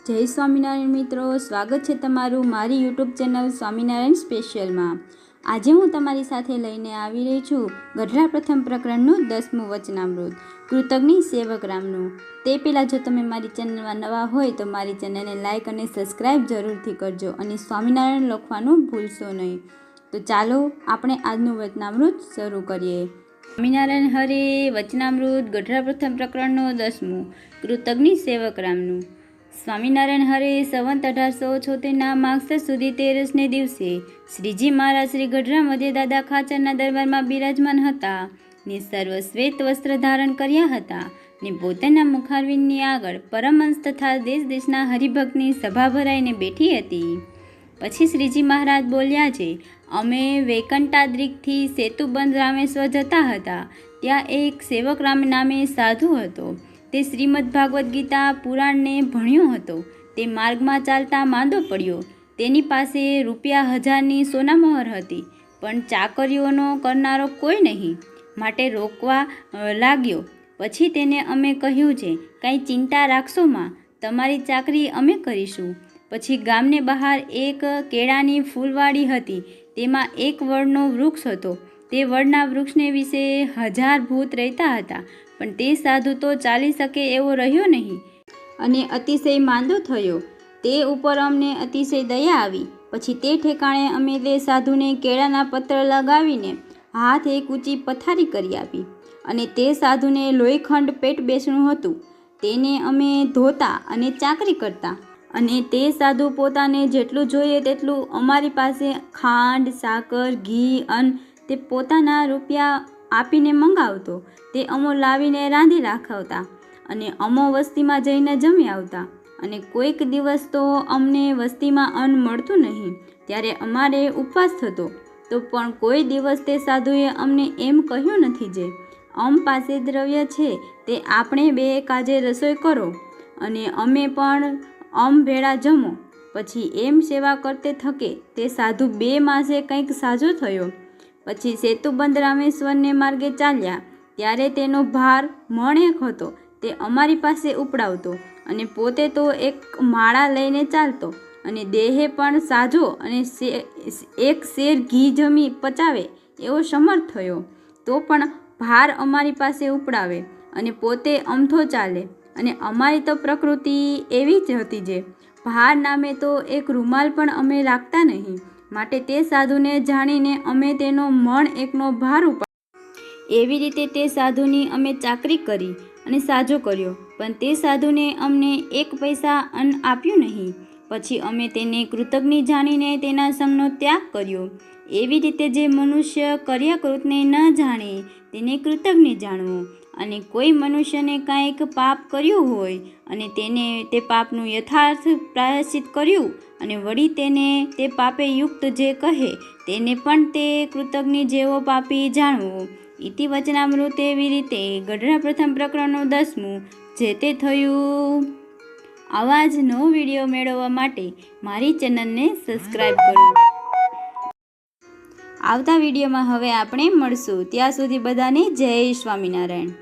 જય સ્વામિનારાયણ મિત્રો, સ્વાગત છે તમારું મારી યુટ્યુબ ચેનલ સ્વામિનારાયણ સ્પેશિયલમાં। આજે હું તમારી સાથે લઈને આવી રહી છું ગઢડા પ્રથમ પ્રકરણનું 10મું વચનામૃત કૃતજ્ઞ સેવક રામનું। તે પહેલાં જો તમે મારી ચેનલમાં નવા હોય તો મારી ચેનલને લાઇક અને સબસ્ક્રાઈબ જરૂરથી કરજો અને સ્વામિનારાયણ લખવાનું ભૂલશો નહીં। તો ચાલો આપણે આજનું વચનામૃત શરૂ કરીએ। સ્વામિનારાયણ હરે વચનામૃત ગઢડા પ્રથમ પ્રકરણનું 10મું કૃતજ્ઞ સેવક રામનું। સ્વામિનારાયણ હરે સંવત 1876ના માગસર સુધી 13ને દિવસે શ્રીજી મહારાજ શ્રી ગઢડા મધ્ય દાદા ખાચરના દરબારમાં બિરાજમાન હતા ને સર્વ શ્વેત વસ્ત્ર ધારણ કર્યા હતા ને પોતાના મુખારવિંદની આગળ પરમહંસ તથા દેશ દેશના હરિભક્તની સભા ભરાઈને બેઠી હતી। પછી શ્રીજી મહારાજ બોલ્યા છે, અમે વૈકંઠાદ્રિકથી સેતુબંધ રામેશ્વર જતા હતા। ત્યાં એક સેવક રામ નામે સાધુ હતો। તે શ્રીમદ ભાગવદ્ ગીતા પુરાણને ભણ્યો હતો। તે માર્ગમાં ચાલતા માંદો પડ્યો। તેની પાસે ₹1000ની સોનામહોર હતી, પણ ચાકરીઓનો કરનારો કોઈ નહીં, માટે રોકવા લાગ્યો। પછી તેને અમે કહ્યું છે, કાંઈ ચિંતા રાખશો માં, તમારી ચાકરી અમે કરીશું। પછી ગામને બહાર એક કેળાની ફૂલવાડી હતી, તેમાં એક વડનો વૃક્ષ હતો। તે વડના વૃક્ષને વિશે 1000 ભૂત રહેતા હતા, પણ તે સાધુ તો ચાલી શકે એવો રહ્યો નહીં અને અતિશય માંદો થયો। તે ઉપર અમને અતિશય દયા આવી। પછી તે ઠેકાણે અમે તે સાધુને કેળાના પત્ર લગાવીને હાથ એક ઊંચી પથારી કરી આપી અને તે સાધુને લોહીખંડ પેટ બેસણું હતું, તેને અમે ધોતા અને ચાકરી કરતા અને તે સાધુ પોતાને જેટલું જોઈએ તેટલું અમારી પાસે ખાંડ, સાકર, ઘી, અન્ન તે પોતાના રૂપિયા આપીને મંગાવતો। તે અમો લાવીને રાંધી રાખવતા અને અમો વસ્તીમાં જઈને જમી આવતા અને કોઈક દિવસ તો અમને વસ્તીમાં અન્ન મળતું નહીં, ત્યારે અમારે ઉપવાસ થતો। તો પણ કોઈ દિવસ તે સાધુએ અમને એમ કહ્યું નથી જે અમ પાસે દ્રવ્ય છે તે આપણે 2 કાજે રસોઈ કરો અને અમે પણ અમ ભેળા જમો। પછી એમ સેવા કરતે થકે તે સાધુ 2 માસે કંઈક સાજો થયો। પછી સેતુબંધ રામેશ્વરને માર્ગે ચાલ્યા, ત્યારે તેનો ભાર મણ 1 હતો। તે અમારી પાસે ઉપડાવતો અને પોતે તો એક માળા લઈને ચાલતો અને દેહે પણ સાજો અને 1 શેર ઘી જમી પચાવે એવો સમર્થ થયો। તો પણ ભાર અમારી પાસે ઉપડાવે અને પોતે અમથો ચાલે। અને અમારી તો પ્રકૃતિ એવી જ હતી જે ભાર નામે તો એક રૂમાલ પણ અમે રાખતા નહીં, માટે તે સાધુને જાણીને અમે તેનો મણ 1નો ભાર ઉપાડ્યો। એવી રીતે તે સાધુની અમે ચાકરી કરી અને સાજો કર્યો, પણ તે સાધુને અમને 1 પૈસા અન્ન આપ્યું નહીં। પછી અમે તેને કૃતજ્ઞ જાણીને તેના સંગનો ત્યાગ કર્યો। એવી રીતે જે મનુષ્ય કર્યાકૃતને ન જાણે તેને કૃતજ્ઞ જાણવો। અને કોઈ મનુષ્યને કાંઈક પાપ કર્યું હોય અને તેને તે પાપનું યથાર્થ પ્રાયશ્ચિત કર્યું અને વળી તેને તે પાપે યુક્ત જે કહે તેને પણ તે કૃતજ્ઞ જેવો પાપી જાણવો। ઇતિ વચનામૃત। એવી રીતે ગઢડા પ્રથમ પ્રકરણનું 10મું જે તે થયું। આવા જ નવો વિડીયો મેળવવા માટે મારી ચેનલને સબસ્ક્રાઈબ કરો। આવતા વિડીયોમાં હવે આપણે મળશું, ત્યાં સુધી બધાને જય સ્વામિનારાયણ।